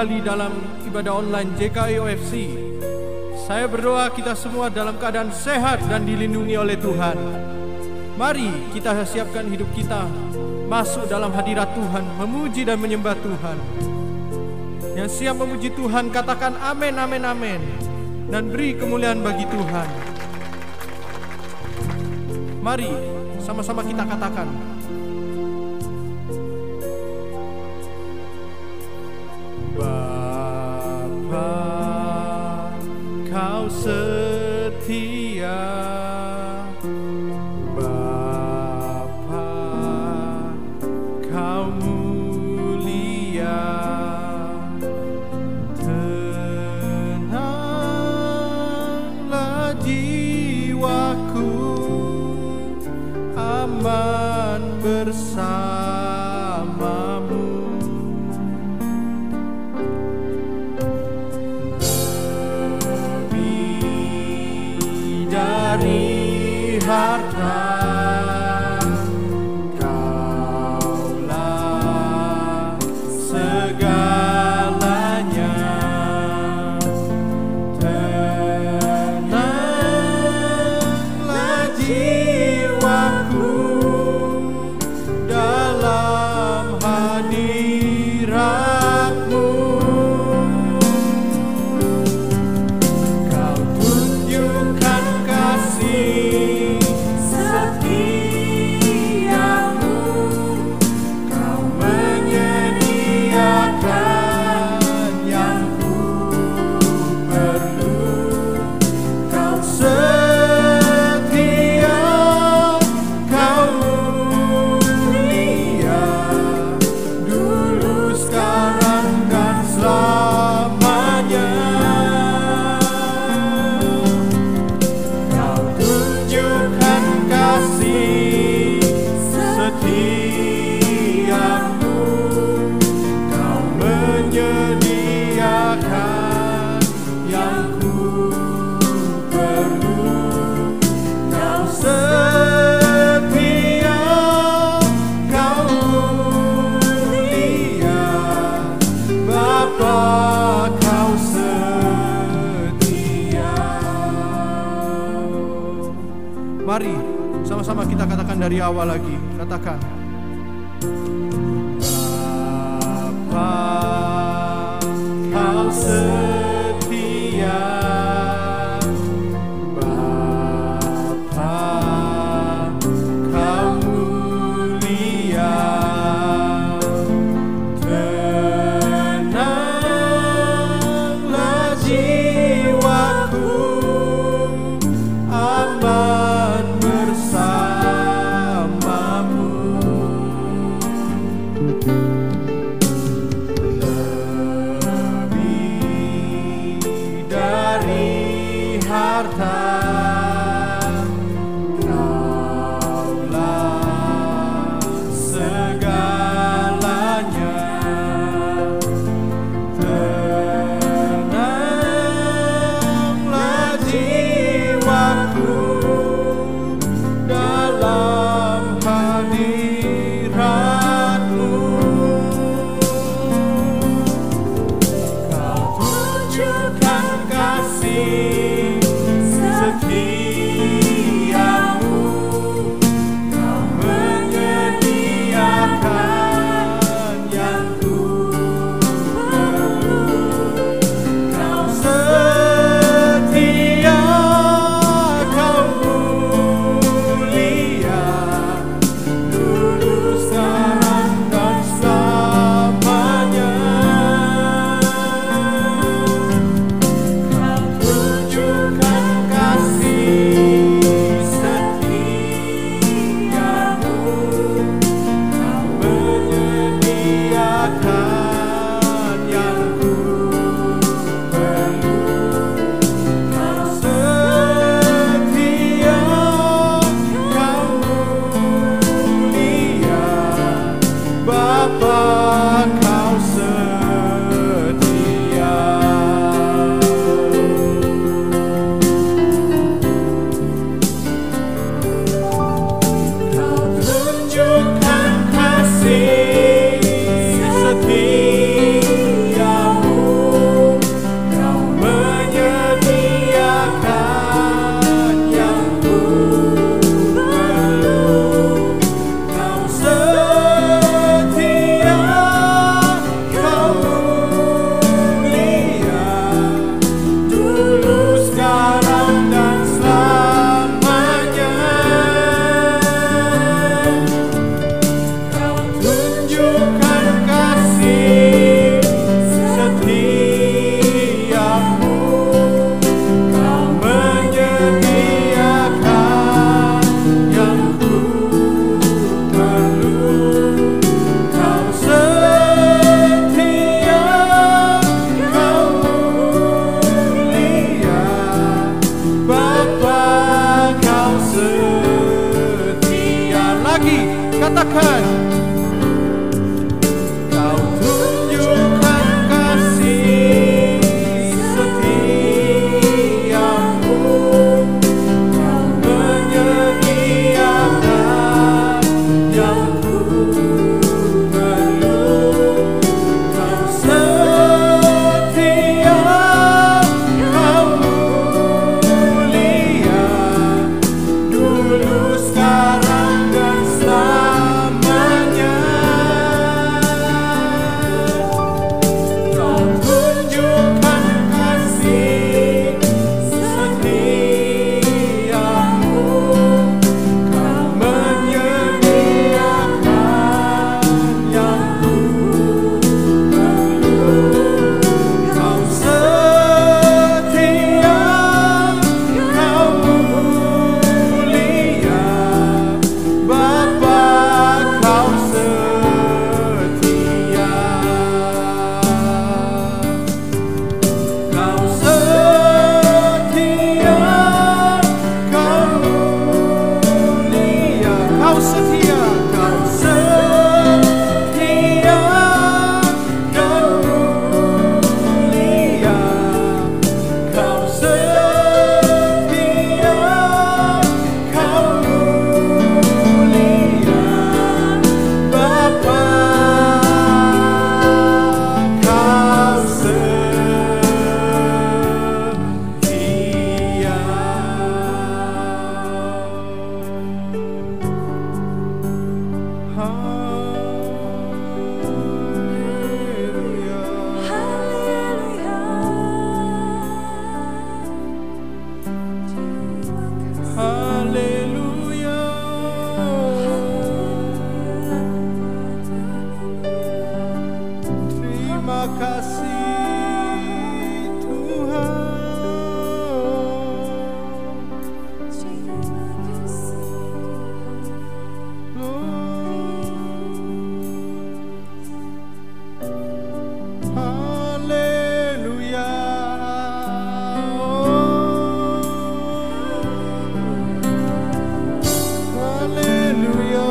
kembali dalam ibadah online JKIOFC. Saya berdoa kita semua dalam keadaan sehat dan dilindungi oleh Tuhan. Mari kita siapkan hidup kita masuk dalam hadirat Tuhan, memuji dan menyembah Tuhan. Yang siap memuji Tuhan katakan amin, amin, amin, dan beri kemuliaan bagi Tuhan. Mari sama-sama kita katakan, Bapa, Kau setia, Bapa, Kau mulia, tenanglah jiwaku, aman bersamamu. Dari harta Kaulah segalanya, tenanglah jiwaku dalam hadirat-Mu. Kau tunjukkan kasih setiamu, Kau menyediakan yang ku perlu. Kau setia, Kau mulia, dulu, sekarang, dan selamanya. Kau tunjukkan kasih setiamu, Kau menyediakan yang ku perlu. Kau setia, Kau mulia, Bapa, Kau setia. Mari sama-sama kita katakan dari awal lagi. Katakan, Bapa, Kau setia, Bapa, Kau mulia, tenanglah jiwaku, aman bersamamu. Lebih setia. Lagi katakan, Kau tunjukkan kasih setiamu, Kau menyediakan yang ku perlu. Kau setia, Kau mulia, dulu, sekarang, dan selamanya. Kau tunjukkan kasih setiamu, Kau menyediakan yang ku perlu. Kau setia, Kau mulia, Bapa, Kau setia. Kau setia, Kau mulia, Kau setia, Kau setia dan mulia. Kau setia, Kau mulia, Bapa, Kau setia. Haleluya. Terima kasih Tuhan. Haleluya. Haleluya.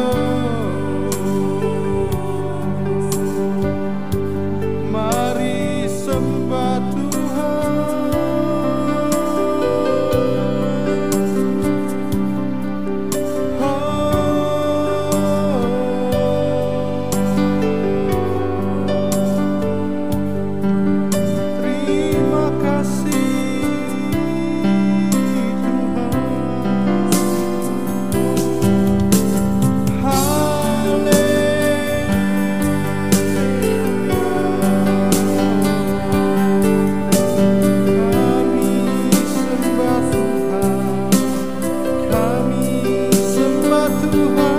Mari sembah Terima kasih Tuhan. Kami sembah Tuhan, kami sembah Tuhan.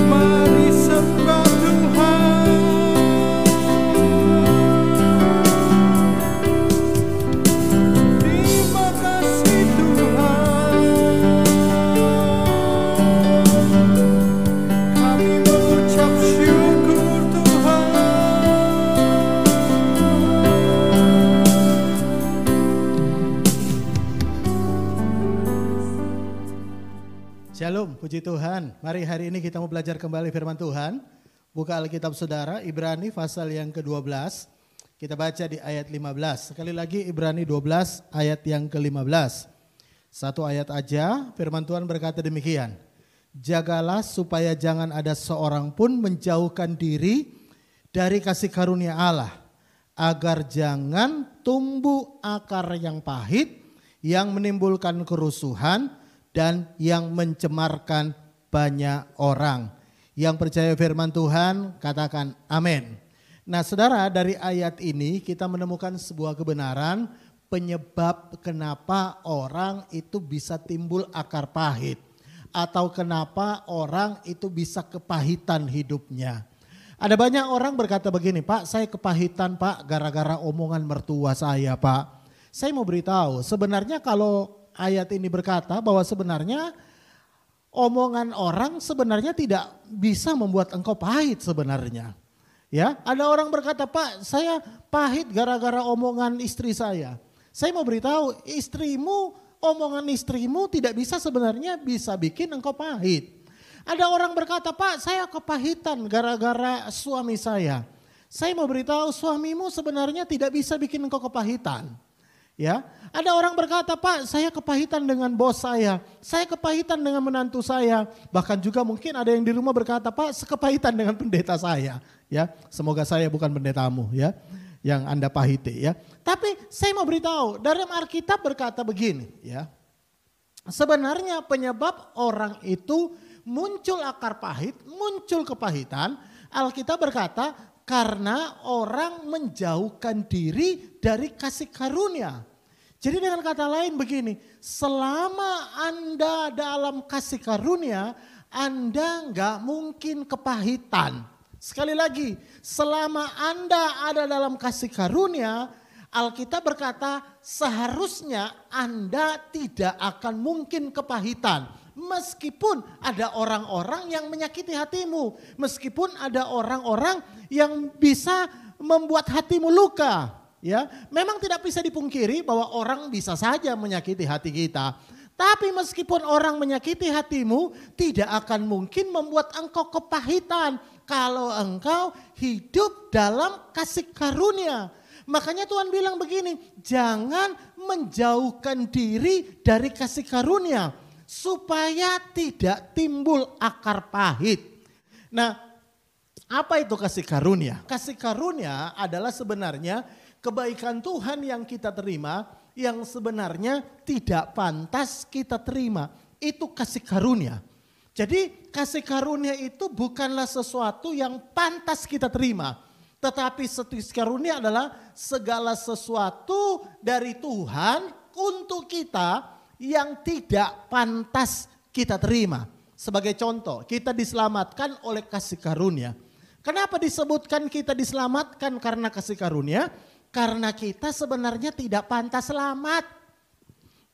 Mari sembah Tuhan. Terima kasih Tuhan. Kami mengucap syukur Tuhan. Shalom, puji Tuhan. Mari hari ini kita mau belajar kembali firman Tuhan. Buka Alkitab saudara, Ibrani pasal yang ke-12. Kita baca di ayat 15. Sekali lagi Ibrani 12 ayat yang ke-15. Satu ayat aja, firman Tuhan berkata demikian. Jagalah supaya jangan ada seorang pun menjauhkan diri dari kasih karunia Allah, agar jangan tumbuh akar yang pahit, yang menimbulkan kerusuhan, dan yang mencemarkan banyak orang. Yang percaya firman Tuhan katakan amin. Nah saudara, dari ayat ini kita menemukan sebuah kebenaran penyebab kenapa orang itu bisa timbul akar pahit. Atau kenapa orang itu bisa kepahitan hidupnya. Ada banyak orang berkata begini, Pak, saya kepahitan Pak gara-gara omongan mertua saya Pak. Saya mau beritahu, sebenarnya kalau ayat ini berkata bahwa sebenarnya omongan orang sebenarnya tidak bisa membuat engkau pahit sebenarnya. Ya, ada orang berkata, Pak, saya pahit gara-gara omongan istri saya. Saya mau beritahu, omongan istrimu tidak bisa sebenarnya bisa bikin engkau pahit. Ada orang berkata, Pak, saya kepahitan gara-gara suami saya. Saya mau beritahu, suamimu sebenarnya tidak bisa bikin engkau kepahitan. Ya, ada orang berkata, Pak, saya kepahitan dengan bos saya kepahitan dengan menantu saya. Bahkan juga mungkin ada yang di rumah berkata, Pak, kepahitan dengan pendeta saya. Ya, semoga saya bukan pendetamu ya, yang Anda pahiti ya. Tapi saya mau beritahu, dalam Alkitab berkata begini ya. Sebenarnya penyebab orang itu muncul akar pahit, muncul kepahitan, Alkitab berkata karena orang menjauhkan diri dari kasih karunia. Jadi dengan kata lain begini, selama Anda dalam kasih karunia, Anda nggak mungkin kepahitan. Sekali lagi, selama Anda ada dalam kasih karunia, Alkitab berkata seharusnya Anda tidak akan mungkin kepahitan. Meskipun ada orang-orang yang menyakiti hatimu. Meskipun ada orang-orang yang bisa membuat hatimu luka. Ya, memang tidak bisa dipungkiri bahwa orang bisa saja menyakiti hati kita. Tapi meskipun orang menyakiti hatimu, tidak akan mungkin membuat engkau kepahitan. Kalau engkau hidup dalam kasih karunia. Makanya Tuhan bilang begini, jangan menjauhkan diri dari kasih karunia. Supaya tidak timbul akar pahit. Nah, apa itu kasih karunia? Kasih karunia adalah sebenarnya kebaikan Tuhan yang kita terima yang sebenarnya tidak pantas kita terima. Itu kasih karunia. Jadi kasih karunia itu bukanlah sesuatu yang pantas kita terima. Tetapi kasih karunia adalah segala sesuatu dari Tuhan untuk kita yang tidak pantas kita terima. Sebagai contoh, kita diselamatkan oleh kasih karunia. Kenapa disebutkan kita diselamatkan karena kasih karunia? Karena kita sebenarnya tidak pantas selamat.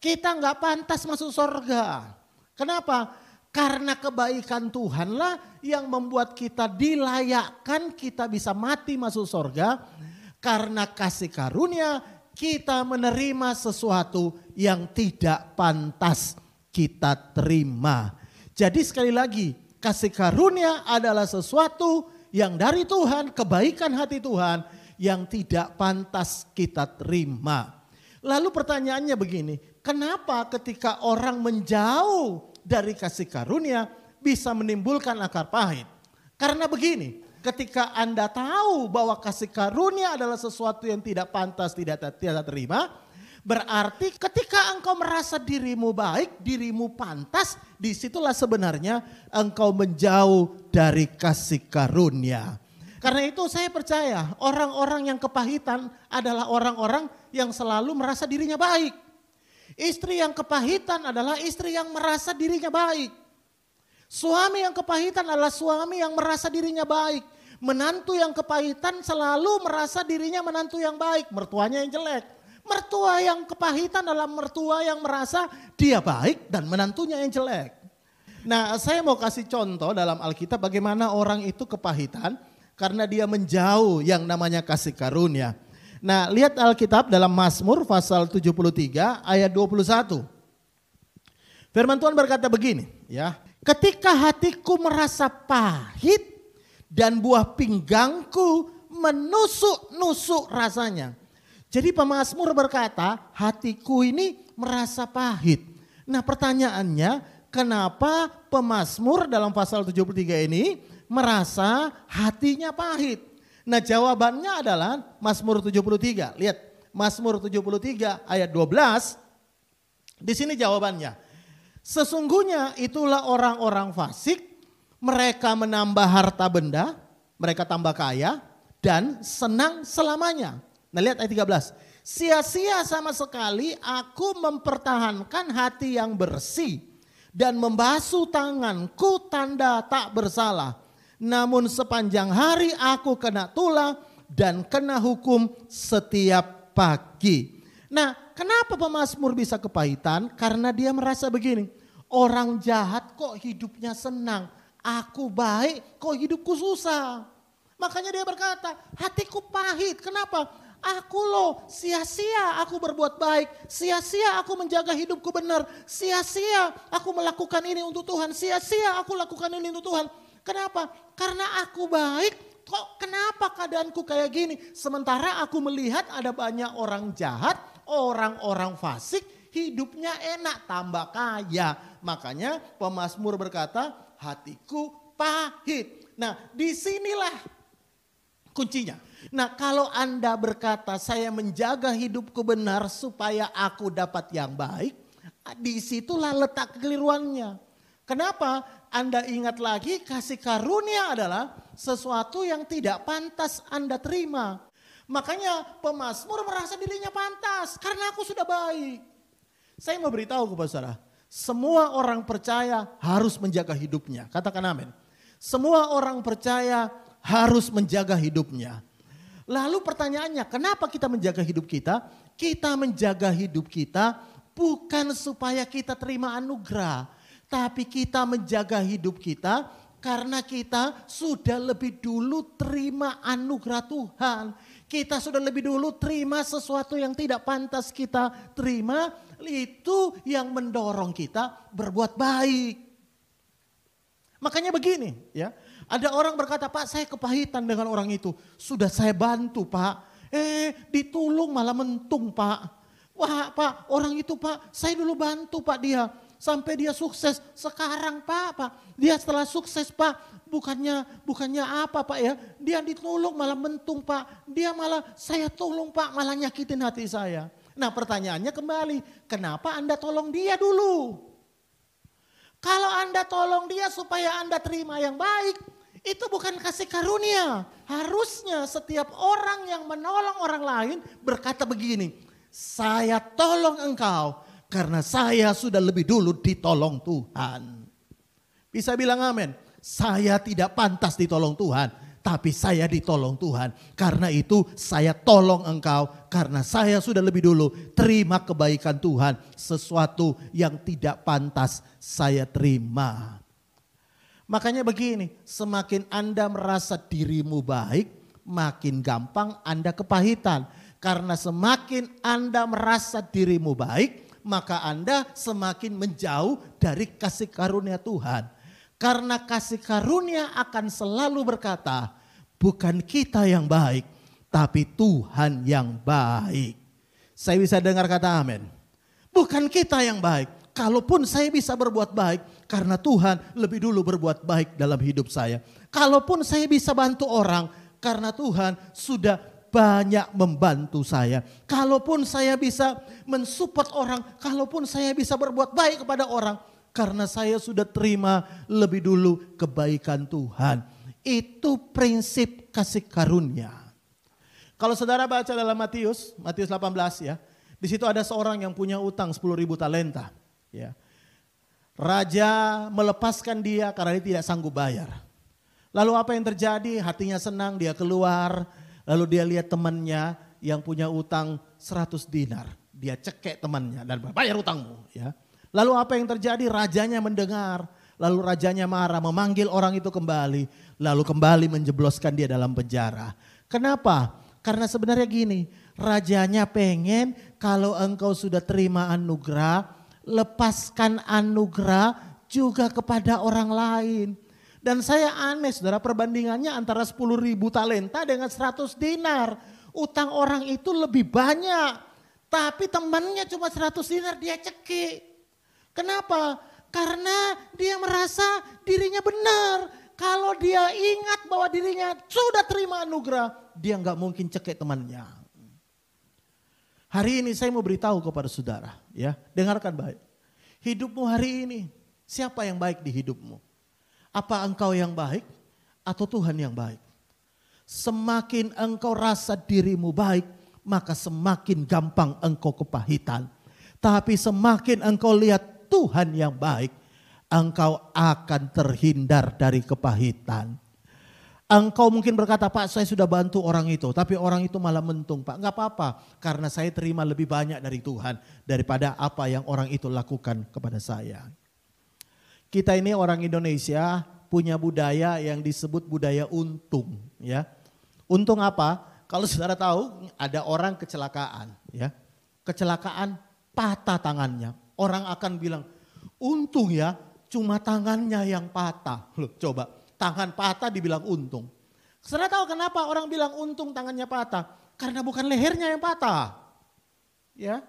Kita nggak pantas masuk surga. Kenapa? Karena kebaikan Tuhanlah yang membuat kita dilayakkan, kita bisa mati masuk surga. Karena kasih karunia kita menerima sesuatu yang tidak pantas kita terima. Jadi sekali lagi, kasih karunia adalah sesuatu yang dari Tuhan, kebaikan hati Tuhan yang tidak pantas kita terima. Lalu pertanyaannya begini, kenapa ketika orang menjauh dari kasih karunia bisa menimbulkan akar pahit? Karena begini, ketika Anda tahu bahwa kasih karunia adalah sesuatu yang tidak pantas, tidak terima, berarti ketika engkau merasa dirimu baik, dirimu pantas, disitulah sebenarnya engkau menjauh dari kasih karunia. Karena itu saya percaya orang-orang yang kepahitan adalah orang-orang yang selalu merasa dirinya baik. Istri yang kepahitan adalah istri yang merasa dirinya baik. Suami yang kepahitan adalah suami yang merasa dirinya baik. Menantu yang kepahitan selalu merasa dirinya menantu yang baik. Mertuanya yang jelek. Mertua yang kepahitan adalah mertua yang merasa dia baik dan menantunya yang jelek. Nah, saya mau kasih contoh dalam Alkitab bagaimana orang itu kepahitan karena dia menjauh yang namanya kasih karunia. Nah, lihat Alkitab dalam Mazmur pasal 73 ayat 21. Firman Tuhan berkata begini, ya. Ketika hatiku merasa pahit dan buah pinggangku menusuk-nusuk rasanya. Jadi pemazmur berkata, hatiku ini merasa pahit. Nah, pertanyaannya, kenapa pemazmur dalam pasal 73 ini merasa hatinya pahit? Nah, jawabannya adalah Mazmur 73. Lihat, Mazmur 73 ayat 12. Di sini jawabannya. Sesungguhnya itulah orang-orang fasik, mereka menambah harta benda, mereka tambah kaya dan senang selamanya. Nah, lihat ayat 13. Sia-sia sama sekali aku mempertahankan hati yang bersih dan membasuh tanganku tanda tak bersalah. Namun sepanjang hari aku kena tulah dan kena hukum setiap pagi. Nah, kenapa pemazmur bisa kepahitan? Karena dia merasa begini, orang jahat kok hidupnya senang, aku baik kok hidupku susah. Makanya dia berkata, hatiku pahit. Kenapa? Aku loh sia-sia aku berbuat baik, sia-sia aku menjaga hidupku benar, sia-sia aku melakukan ini untuk Tuhan, sia-sia aku lakukan ini untuk Tuhan. Kenapa? Karena aku baik, kok kenapa keadaanku kayak gini? Sementara aku melihat ada banyak orang jahat, orang-orang fasik, hidupnya enak, tambah kaya. Makanya pemazmur berkata, hatiku pahit. Nah, disinilah kuncinya. Nah, kalau Anda berkata saya menjaga hidupku benar supaya aku dapat yang baik, disitulah letak kekeliruannya. Kenapa? Anda ingat lagi kasih karunia adalah sesuatu yang tidak pantas Anda terima. Makanya pemazmur merasa dirinya pantas karena aku sudah baik. Saya mau beritahu kepada saudara, semua orang percaya harus menjaga hidupnya. Katakan amin. Semua orang percaya harus menjaga hidupnya. Lalu pertanyaannya, kenapa kita menjaga hidup kita? Kita menjaga hidup kita bukan supaya kita terima anugerah, tapi kita menjaga hidup kita karena kita sudah lebih dulu terima anugerah Tuhan. Kita sudah lebih dulu terima sesuatu yang tidak pantas kita terima, itu yang mendorong kita berbuat baik. Makanya begini ya, ada orang berkata, Pak saya kepahitan dengan orang itu. Sudah saya bantu Pak, ditulung malah mentung Pak. Wah Pak, orang itu Pak, saya dulu bantu Pak dia. Sampai dia sukses. Sekarang Pak, dia setelah sukses Pak, bukannya apa Pak ya, dia ditolong malah mentung Pak, dia malah saya tolong Pak, malah nyakitin hati saya. Nah pertanyaannya kembali, kenapa Anda tolong dia dulu? Kalau Anda tolong dia supaya Anda terima yang baik, itu bukan kasih karunia. Harusnya setiap orang yang menolong orang lain berkata begini, saya tolong engkau karena saya sudah lebih dulu ditolong Tuhan. Bisa bilang amin. Saya tidak pantas ditolong Tuhan, tapi saya ditolong Tuhan. Karena itu saya tolong engkau karena saya sudah lebih dulu terima kebaikan Tuhan. Sesuatu yang tidak pantas saya terima. Makanya begini, semakin Anda merasa dirimu baik, makin gampang Anda kepahitan. Karena semakin Anda merasa dirimu baik, maka Anda semakin menjauh dari kasih karunia Tuhan. Karena kasih karunia akan selalu berkata, bukan kita yang baik, tapi Tuhan yang baik. Saya bisa dengar kata amin. Bukan kita yang baik, kalaupun saya bisa berbuat baik, karena Tuhan lebih dulu berbuat baik dalam hidup saya. Kalaupun saya bisa bantu orang, karena Tuhan sudah banyak membantu saya. Kalaupun saya bisa mensupport orang, kalaupun saya bisa berbuat baik kepada orang, karena saya sudah terima lebih dulu kebaikan Tuhan. Itu prinsip kasih karunia. Kalau saudara baca dalam Matius 18 ya, di situ ada seorang yang punya utang 10.000 talenta. Ya. Raja melepaskan dia karena dia tidak sanggup bayar. Lalu apa yang terjadi? Hatinya senang, dia keluar. Lalu dia lihat temannya yang punya utang 100 dinar. Dia cekek temannya dan bayar utangmu. Ya. Lalu apa yang terjadi? Rajanya mendengar. Lalu rajanya marah, memanggil orang itu kembali. Lalu kembali menjebloskan dia dalam penjara. Kenapa? Karena sebenarnya gini, rajanya pengen kalau engkau sudah terima anugerah, lepaskan anugerah juga kepada orang lain. Dan saya aneh saudara, perbandingannya antara 10.000 talenta dengan 100 dinar. Utang orang itu lebih banyak. Tapi temannya cuma 100 dinar dia cekik. Kenapa? Karena dia merasa dirinya benar. Kalau dia ingat bahwa dirinya sudah terima anugerah, dia nggak mungkin cekik temannya. Hari ini saya mau beritahu kepada saudara, ya, dengarkan baik. Hidupmu hari ini, siapa yang baik di hidupmu? Apa engkau yang baik atau Tuhan yang baik? Semakin engkau rasa dirimu baik, maka semakin gampang engkau kepahitan. Tapi semakin engkau lihat Tuhan yang baik, engkau akan terhindar dari kepahitan. Engkau mungkin berkata, Pak saya sudah bantu orang itu, tapi orang itu malah mentung. Pak gak apa-apa, karena saya terima lebih banyak dari Tuhan daripada apa yang orang itu lakukan kepada saya. Kita ini orang Indonesia punya budaya yang disebut budaya untung. Ya. Untung apa? Kalau saudara tahu ada orang kecelakaan. Ya. Kecelakaan patah tangannya. Orang akan bilang, untung ya cuma tangannya yang patah. Loh coba. Tangan patah dibilang untung. Saudara tahu kenapa orang bilang untung tangannya patah? Karena bukan lehernya yang patah. Ya.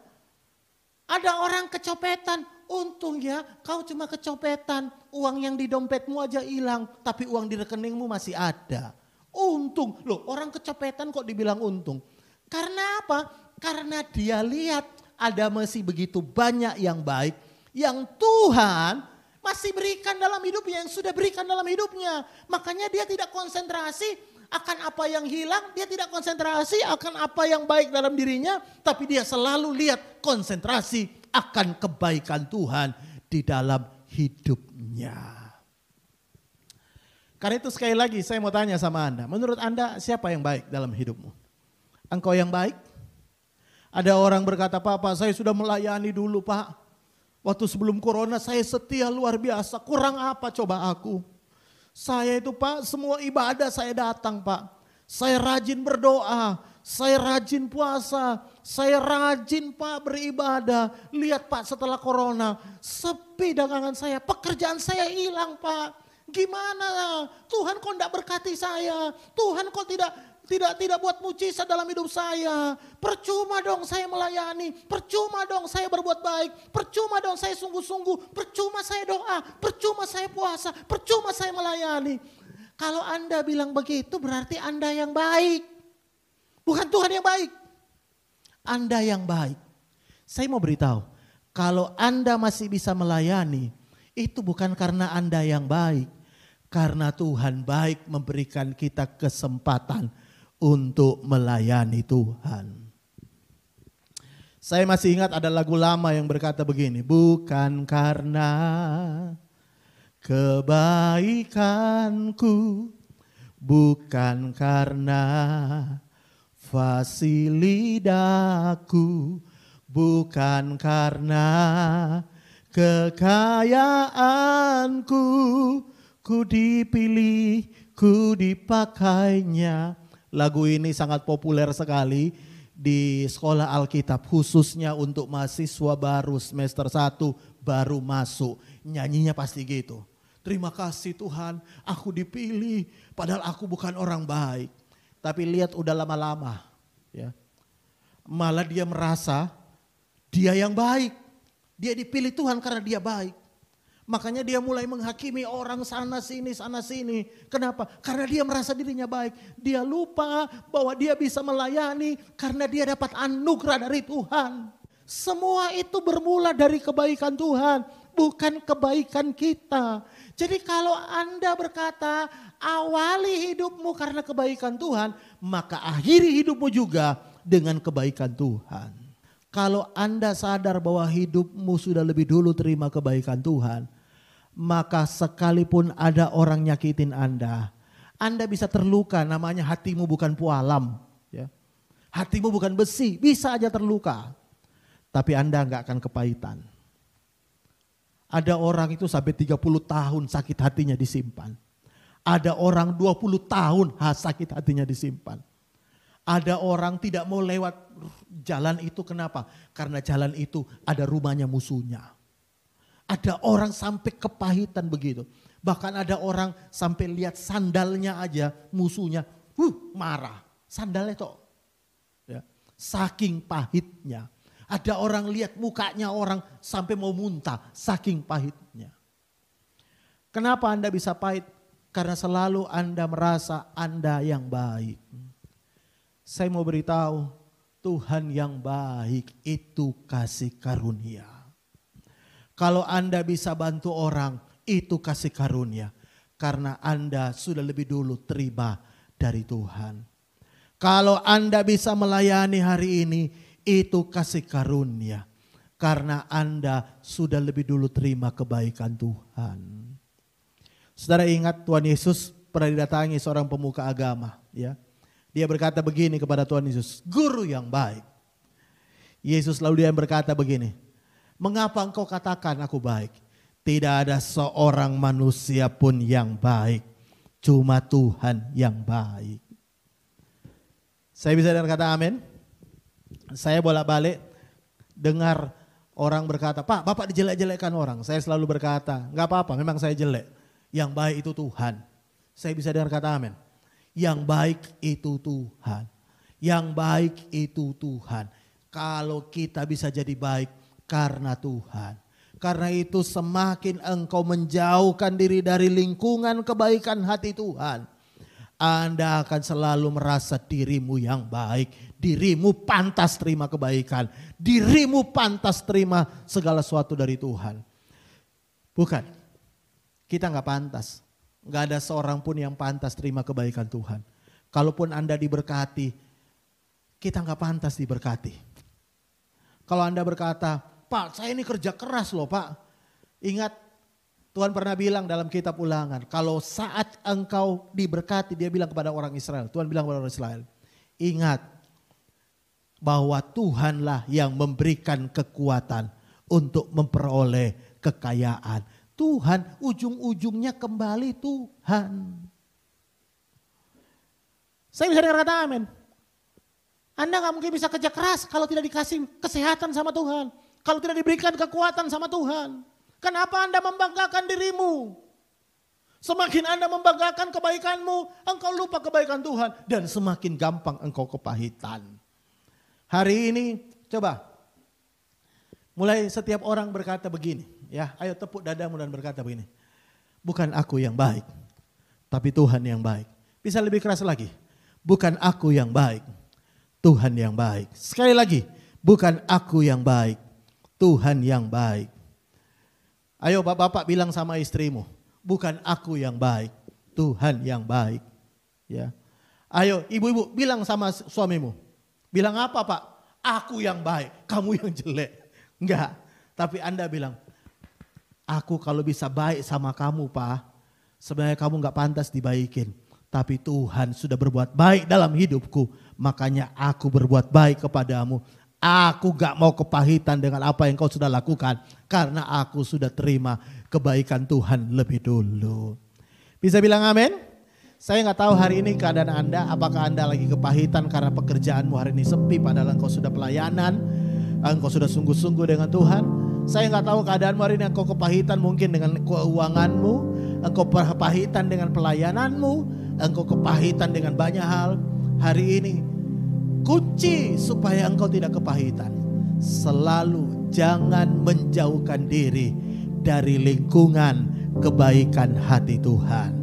Ada orang kecopetan, untung ya kau cuma kecopetan. Uang yang di dompetmu aja hilang, tapi uang di rekeningmu masih ada. Untung, loh orang kecopetan kok dibilang untung. Karena apa? Karena dia lihat ada masih begitu banyak yang baik. Yang Tuhan masih berikan dalam hidupnya, yang sudah berikan dalam hidupnya. Makanya dia tidak konsentrasi akan apa yang hilang, dia tidak konsentrasi akan apa yang baik dalam dirinya. Tapi dia selalu lihat konsentrasi akan kebaikan Tuhan di dalam hidupnya. Karena itu sekali lagi saya mau tanya sama Anda. Menurut Anda siapa yang baik dalam hidupmu? Engkau yang baik? Ada orang berkata, Pak saya sudah melayani dulu Pak. Waktu sebelum corona saya setia luar biasa. Kurang apa coba aku? Saya itu Pak semua ibadah saya datang Pak. Saya rajin berdoa. Saya rajin puasa. Saya rajin Pak beribadah. Lihat Pak setelah corona. Sepi dagangan saya. Pekerjaan saya hilang Pak. Gimana? Tuhan kok tidak berkati saya? Tuhan kok tidak buat mujizat dalam hidup saya. Percuma dong saya melayani, percuma dong saya berbuat baik, percuma dong saya sungguh-sungguh, percuma saya doa, percuma saya puasa, percuma saya melayani. Kalau Anda bilang begitu berarti Anda yang baik. Bukan Tuhan yang baik. Anda yang baik. Saya mau beritahu, kalau Anda masih bisa melayani, itu bukan karena Anda yang baik. Karena Tuhan baik memberikan kita kesempatan untuk melayani Tuhan. Saya masih ingat ada lagu lama yang berkata begini. Bukan karena kebaikanku, bukan karena fasilidaku, bukan karena kekayaanku, ku dipilih, ku dipakainya. Lagu ini sangat populer sekali di sekolah Alkitab, khususnya untuk mahasiswa baru semester 1 baru masuk. Nyanyinya pasti gitu. Terima kasih Tuhan, aku dipilih padahal aku bukan orang baik. Tapi lihat udah lama-lama ya. Malah dia merasa dia yang baik. Dia dipilih Tuhan karena dia baik. Makanya dia mulai menghakimi orang sana sini. Kenapa? Karena dia merasa dirinya baik. Dia lupa bahwa dia bisa melayani karena dia dapat anugerah dari Tuhan. Semua itu bermula dari kebaikan Tuhan, bukan kebaikan kita. Jadi kalau Anda berkata awali hidupmu karena kebaikan Tuhan, maka akhiri hidupmu juga dengan kebaikan Tuhan. Kalau Anda sadar bahwa hidupmu sudah lebih dulu terima kebaikan Tuhan, maka sekalipun ada orang nyakitin Anda bisa terluka, namanya hatimu bukan pualam. Ya. Hatimu bukan besi, bisa aja terluka. Tapi Anda enggak akan kepahitan. Ada orang itu sampai 30 tahun sakit hatinya disimpan. Ada orang 20 tahun sakit hatinya disimpan. Ada orang tidak mau lewat jalan itu, kenapa? Karena jalan itu ada rumahnya musuhnya. Ada orang sampai kepahitan begitu. Bahkan ada orang sampai lihat sandalnya aja musuhnya, marah. Sandalnya toh. Ya, saking pahitnya. Ada orang lihat mukanya orang sampai mau muntah, saking pahitnya. Kenapa Anda bisa pahit? Karena selalu Anda merasa Anda yang baik. Saya mau beritahu, Tuhan yang baik itu kasih karunia. Kalau Anda bisa bantu orang, itu kasih karunia. Karena Anda sudah lebih dulu terima dari Tuhan. Kalau Anda bisa melayani hari ini, itu kasih karunia. Karena Anda sudah lebih dulu terima kebaikan Tuhan. Saudara ingat Tuhan Yesus pernah didatangi seorang pemuka agama, ya. Dia berkata begini kepada Tuhan Yesus, "Guru yang baik." Yesus lalu dia berkata begini, "Mengapa engkau katakan aku baik? Tidak ada seorang manusia pun yang baik, cuma Tuhan yang baik." Saya bisa dengar kata amin? Saya bolak-balik dengar orang berkata, "Pak, Bapak dijelek-jelekkan orang." Saya selalu berkata, "Enggak apa-apa, memang saya jelek. Yang baik itu Tuhan." Saya bisa dengar kata amin. Yang baik itu Tuhan. Yang baik itu Tuhan. Kalau kita bisa jadi baik karena Tuhan. Karena itu semakin engkau menjauhkan diri dari lingkungan kebaikan hati Tuhan, Anda akan selalu merasa dirimu yang baik. Dirimu pantas terima kebaikan. Dirimu pantas terima segala sesuatu dari Tuhan. Bukan, kita gak pantas. Gak ada seorang pun yang pantas terima kebaikan Tuhan. Kalaupun Anda diberkati, kita gak pantas diberkati. Kalau Anda berkata, "Pak, saya ini kerja keras loh Pak." Ingat, Tuhan pernah bilang dalam kitab Ulangan, kalau saat engkau diberkati, dia bilang kepada orang Israel. Tuhan bilang kepada orang Israel, ingat bahwa Tuhanlah yang memberikan kekuatan untuk memperoleh kekayaan. Tuhan, ujung-ujungnya kembali Tuhan. Saya bisa dengar kata amin. Anda gak mungkin bisa kerja keras kalau tidak dikasih kesehatan sama Tuhan. Kalau tidak diberikan kekuatan sama Tuhan. Kenapa Anda membanggakan dirimu? Semakin Anda membanggakan kebaikanmu, engkau lupa kebaikan Tuhan. Dan semakin gampang engkau kepahitan. Hari ini coba. Mulai setiap orang berkata begini. Ya, ayo tepuk dadamu dan berkata begini. Bukan aku yang baik, tapi Tuhan yang baik. Bisa lebih keras lagi. Bukan aku yang baik, Tuhan yang baik. Sekali lagi, bukan aku yang baik, Tuhan yang baik. Ayo bapak-bapak bilang sama istrimu, bukan aku yang baik, Tuhan yang baik. Ya. Ayo ibu-ibu bilang sama suamimu, bilang apa Pak? Aku yang baik, kamu yang jelek. Enggak, tapi Anda bilang, aku kalau bisa baik sama kamu Pak, sebenarnya kamu gak pantas dibaikin. Tapi Tuhan sudah berbuat baik dalam hidupku, makanya aku berbuat baik kepadamu. Aku gak mau kepahitan dengan apa yang kau sudah lakukan, karena aku sudah terima kebaikan Tuhan lebih dulu. Bisa bilang amin? Saya gak tahu hari ini keadaan Anda, apakah Anda lagi kepahitan karena pekerjaanmu hari ini sepi padahal engkau sudah pelayanan, engkau sudah sungguh-sungguh dengan Tuhan. Saya gak tahu keadaanmu hari ini, engkau kepahitan mungkin dengan keuanganmu, engkau kepahitan dengan pelayananmu, engkau kepahitan dengan banyak hal. Hari ini kunci supaya engkau tidak kepahitan, selalu jangan menjauhkan diri dari lingkungan kebaikan hati Tuhan.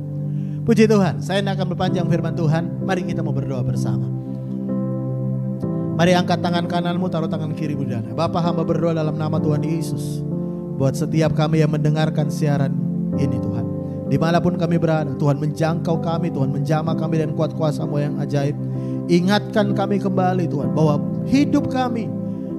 Puji Tuhan, saya tidak akan berpanjang firman Tuhan. Mari kita mau berdoa bersama. Mari angkat tangan kananmu, taruh tangan kirimu di dada. Bapa, hamba berdoa dalam nama Tuhan Yesus, buat setiap kami yang mendengarkan siaran ini Tuhan. Dimanapun kami berada, Tuhan menjangkau kami, Tuhan menjamah kami dan kuat kuasa-Mu yang ajaib. Ingatkan kami kembali Tuhan, bahwa hidup kami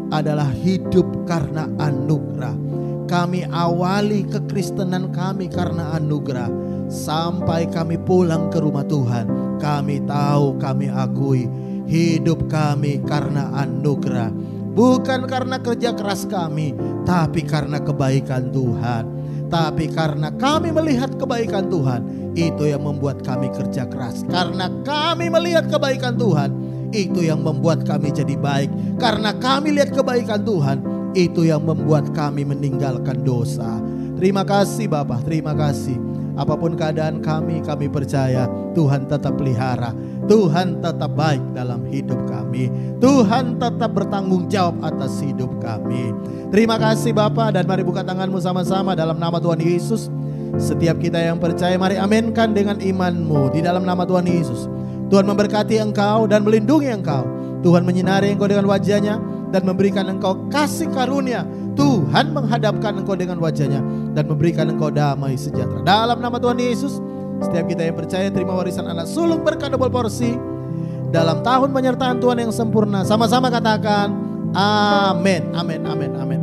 adalah hidup karena anugerah. Kami awali kekristenan kami karena anugerah. Sampai kami pulang ke rumah Tuhan, kami tahu, kami akui, hidup kami karena anugerah. Bukan karena kerja keras kami, tapi karena kebaikan Tuhan. Tapi karena kami melihat kebaikan Tuhan, itu yang membuat kami kerja keras. Karena kami melihat kebaikan Tuhan, itu yang membuat kami jadi baik. Karena kami lihat kebaikan Tuhan, itu yang membuat kami meninggalkan dosa. Terima kasih Bapa, terima kasih. Apapun keadaan kami percaya Tuhan tetap pelihara. Tuhan tetap baik dalam hidup kami. Tuhan tetap bertanggung jawab atas hidup kami. Terima kasih Bapa, dan mari buka tanganmu sama-sama dalam nama Tuhan Yesus. Setiap kita yang percaya, mari aminkan dengan imanmu di dalam nama Tuhan Yesus. Tuhan memberkati engkau dan melindungi engkau. Tuhan menyinari engkau dengan wajahnya dan memberikan engkau kasih karunia. Tuhan menghadapkan engkau dengan wajahnya dan memberikan engkau damai sejahtera. Dalam nama Tuhan Yesus, setiap kita yang percaya terima warisan anak sulung berkat double porsi dalam tahun penyertaan Tuhan yang sempurna. Sama-sama katakan amin, amin, amin, amin.